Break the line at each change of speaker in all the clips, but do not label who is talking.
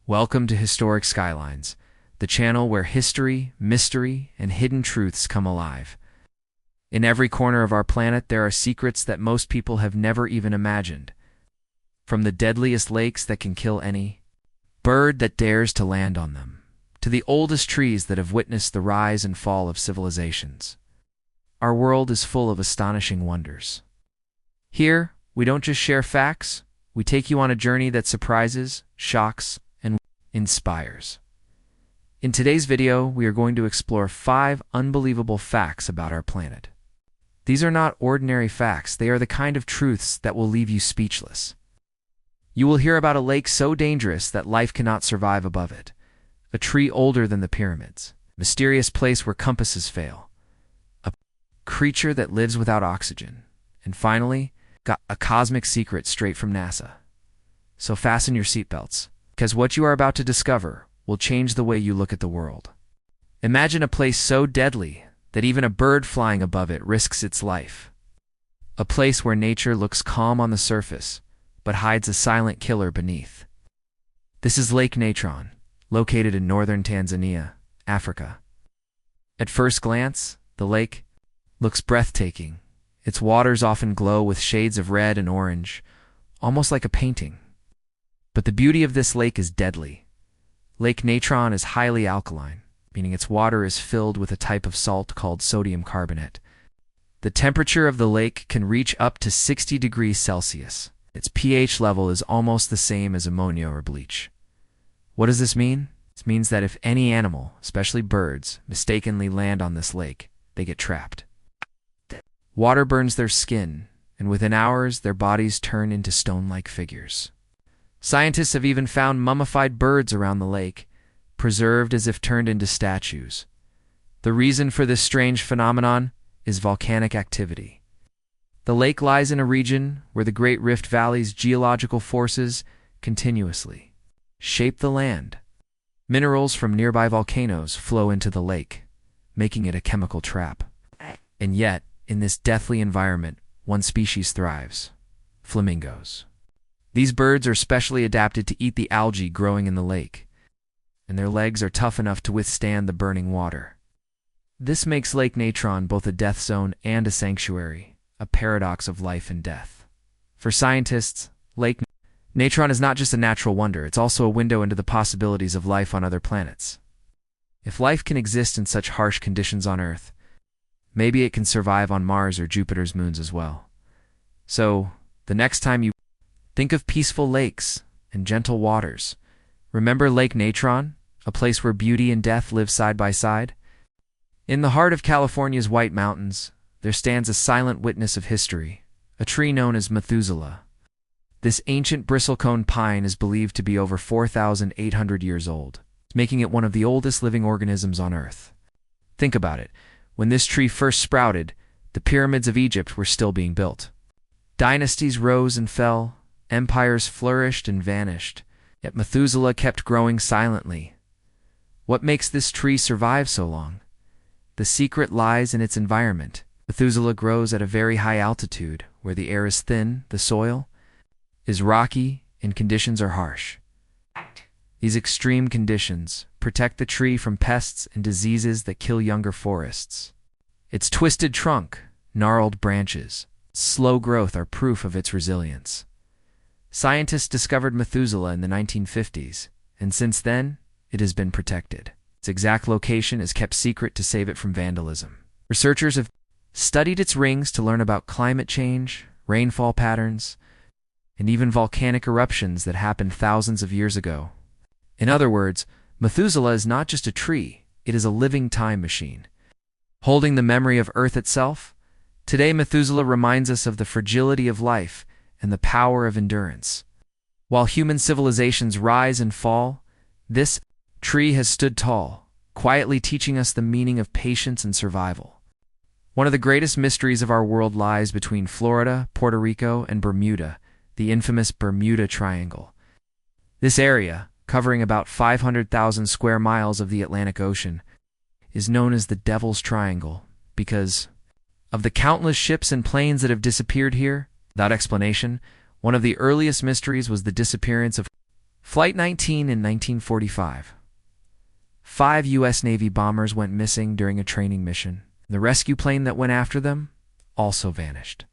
Welcome to Historic Skylines, the channel where history, mystery, and hidden truths come alive. In every corner of our planet, there are secrets that most people have never even imagined. From the deadliest lakes that can kill any bird that dares to land on them, to the oldest trees that have witnessed the rise and fall of civilizations. Our world is full of astonishing wonders. Here, we don't just share facts, we take you on a journey that surprises, shocks, and inspires. In today's video, we are going to explore 5 unbelievable facts about our planet. These are not ordinary facts, they are the kind of truths that will leave you speechless. You will hear about a lake so dangerous that life cannot survive above it, a tree older than the pyramids, a mysterious place where compasses fail, a creature that lives without oxygen, and finally, got a cosmic secret straight from NASA. So fasten your seatbelts, because what you are about to discover will change the way you look at the world. Imagine a place so deadly that even a bird flying above it risks its life. A place where nature looks calm on the surface, but hides a silent killer beneath. This is Lake Natron, located in northern Tanzania, Africa. At first glance, the lake looks breathtaking. Its waters often glow with shades of red and orange, almost like a painting. But the beauty of this lake is deadly. Lake Natron is highly alkaline, meaning its water is filled with a type of salt called sodium carbonate. The temperature of the lake can reach up to 60 degrees Celsius. Its pH level is almost the same as ammonia or bleach. What does this mean? This means that if any animal, especially birds, mistakenly land on this lake, they get trapped. Water burns their skin, and within hours their bodies turn into stone-like figures. Scientists have even found mummified birds around the lake, preserved as if turned into statues. The reason for this strange phenomenon is volcanic activity. The lake lies in a region where the Great Rift Valley's geological forces continuously shape the land. Minerals from nearby volcanoes flow into the lake, making it a chemical trap. And yet, in this deathly environment, one species thrives: flamingos. These birds are specially adapted to eat the algae growing in the lake, and their legs are tough enough to withstand the burning water. This makes Lake Natron both a death zone and a sanctuary, a paradox of life and death. For scientists, Lake Natron is not just a natural wonder, it's also a window into the possibilities of life on other planets. If life can exist in such harsh conditions on Earth, maybe it can survive on Mars or Jupiter's moons as well. So, the next time you think of peaceful lakes and gentle waters, remember Lake Natron, a place where beauty and death live side by side. In the heart of California's White Mountains, there stands a silent witness of history, a tree known as Methuselah. This ancient bristlecone pine is believed to be over 4,800 years old, making it one of the oldest living organisms on Earth. Think about it. When this tree first sprouted, the pyramids of Egypt were still being built. Dynasties rose and fell, empires flourished and vanished, yet Methuselah kept growing silently. What makes this tree survive so long? The secret lies in its environment. Methuselah grows at a very high altitude, where the air is thin, the soil is rocky, and conditions are harsh. These extreme conditions protect the tree from pests and diseases that kill younger forests. Its twisted trunk, gnarled branches, slow growth are proof of its resilience. Scientists discovered Methuselah in the 1950s, and since then, it has been protected. Its exact location is kept secret to save it from vandalism. Researchers have studied its rings to learn about climate change, rainfall patterns, and even volcanic eruptions that happened thousands of years ago. In other words, Methuselah is not just a tree, it is a living time machine. Holding the memory of Earth itself, today Methuselah reminds us of the fragility of life and the power of endurance. While human civilizations rise and fall, this tree has stood tall, quietly teaching us the meaning of patience and survival. One of the greatest mysteries of our world lies between Florida, Puerto Rico, and Bermuda, the infamous Bermuda Triangle. This area, covering about 500,000 square miles of the Atlantic Ocean, is known as the Devil's Triangle because of the countless ships and planes that have disappeared here without explanation. One of the earliest mysteries was the disappearance of Flight 19 in 1945. 5 U.S. Navy bombers went missing during a training mission. The rescue plane that went after them also vanished.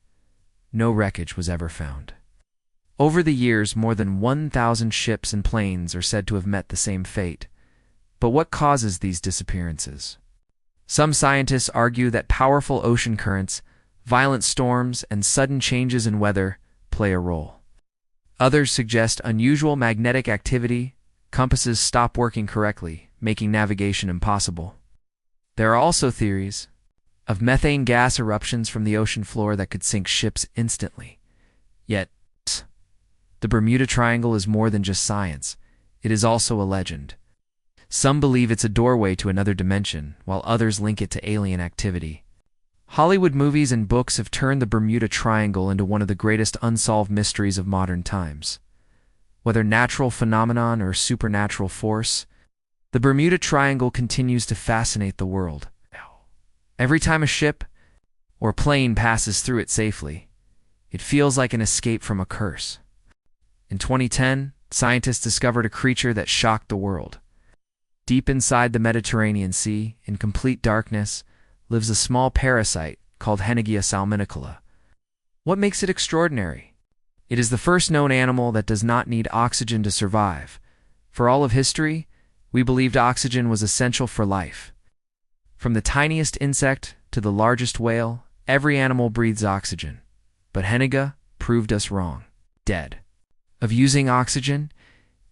No wreckage was ever found. Over the years, more than 1,000 ships and planes are said to have met the same fate. But what causes these disappearances? Some scientists argue that powerful ocean currents, violent storms, and sudden changes in weather play a role. Others suggest unusual magnetic activity, compasses stop working correctly, making navigation impossible. There are also theories of methane gas eruptions from the ocean floor that could sink ships instantly. Yet, the Bermuda Triangle is more than just science. It is also a legend. Some believe it's a doorway to another dimension, while others link it to alien activity. Hollywood movies and books have turned the Bermuda Triangle into one of the greatest unsolved mysteries of modern times. Whether natural phenomenon or supernatural force, the Bermuda Triangle continues to fascinate the world. Every time a ship or plane passes through it safely, it feels like an escape from a curse. In 2010, scientists discovered a creature that shocked the world. Deep inside the Mediterranean Sea, in complete darkness, lives a small parasite called Hennegia salminicola. What makes it extraordinary? It is the first known animal that does not need oxygen to survive. For all of history, we believed oxygen was essential for life. From the tiniest insect to the largest whale, every animal breathes oxygen. But Hennegia proved us wrong. Dead. Of using oxygen,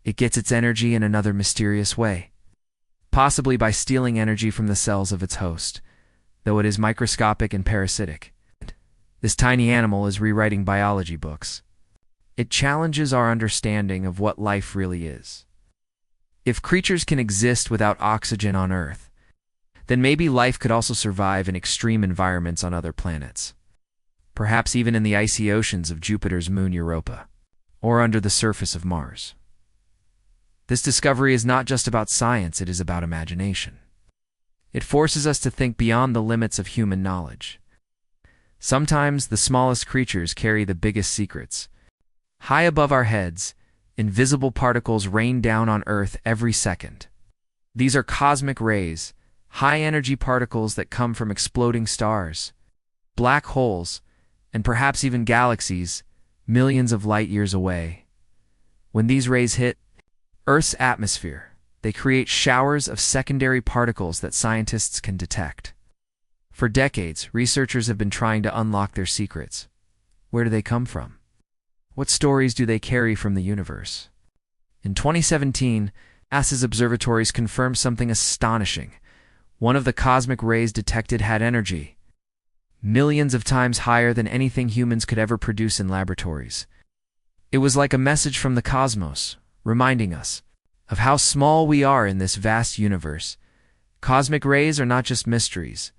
it gets its energy in another mysterious way. Possibly by stealing energy from the cells of its host, though it is microscopic and parasitic. This tiny animal is rewriting biology books. It challenges our understanding of what life really is. If creatures can exist without oxygen on Earth, then maybe life could also survive in extreme environments on other planets. Perhaps even in the icy oceans of Jupiter's moon Europa, or under the surface of Mars. This discovery is not just about science, it is about imagination. It forces us to think beyond the limits of human knowledge. Sometimes the smallest creatures carry the biggest secrets. High above our heads, invisible particles rain down on Earth every second. These are cosmic rays, high-energy particles that come from exploding stars, black holes, and perhaps even galaxies millions of light years away. When these rays hit Earth's atmosphere, they create showers of secondary particles that scientists can detect. For decades, researchers have been trying to unlock their secrets. Where do they come from? What stories do they carry from the universe? In 2017, NASA's observatories confirmed something astonishing. One of the cosmic rays detected had energy, millions of times higher than anything humans could ever produce in laboratories. It was like a message from the cosmos, reminding us of how small we are in this vast universe. Cosmic rays are not just mysteries.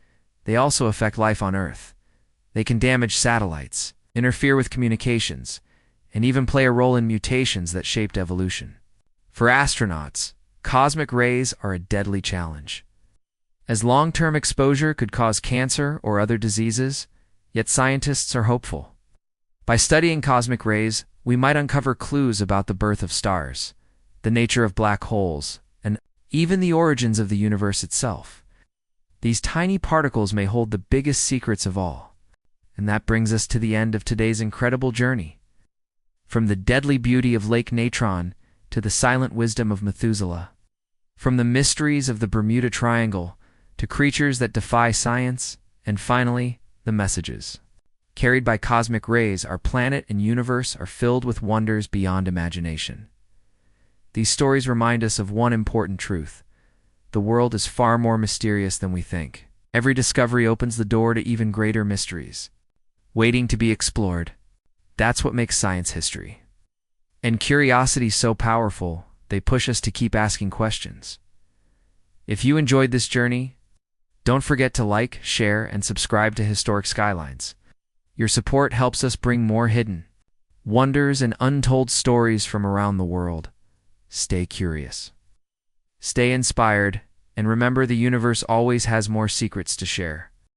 They also affect life on Earth. They can damage satellites, interfere with communications, and even play a role in mutations that shaped evolution. For astronauts, cosmic rays are a deadly challenge, as long-term exposure could cause cancer or other diseases, yet scientists are hopeful. By studying cosmic rays, we might uncover clues about the birth of stars, the nature of black holes, and even the origins of the universe itself. These tiny particles may hold the biggest secrets of all. And that brings us to the end of today's incredible journey. From the deadly beauty of Lake Natron to the silent wisdom of Methuselah. From the mysteries of the Bermuda Triangle to creatures that defy science, and finally, the messages carried by cosmic rays. Our planet and universe are filled with wonders beyond imagination. These stories remind us of one important truth. The world is far more mysterious than we think. Every discovery opens the door to even greater mysteries, waiting to be explored. That's what makes science history. And curiosity so powerful, they push us to keep asking questions. If you enjoyed this journey, don't forget to like, share, and subscribe to Historic Skylines. Your support helps us bring more hidden wonders and untold stories from around the world. Stay curious, stay inspired, and remember the universe always has more secrets to share.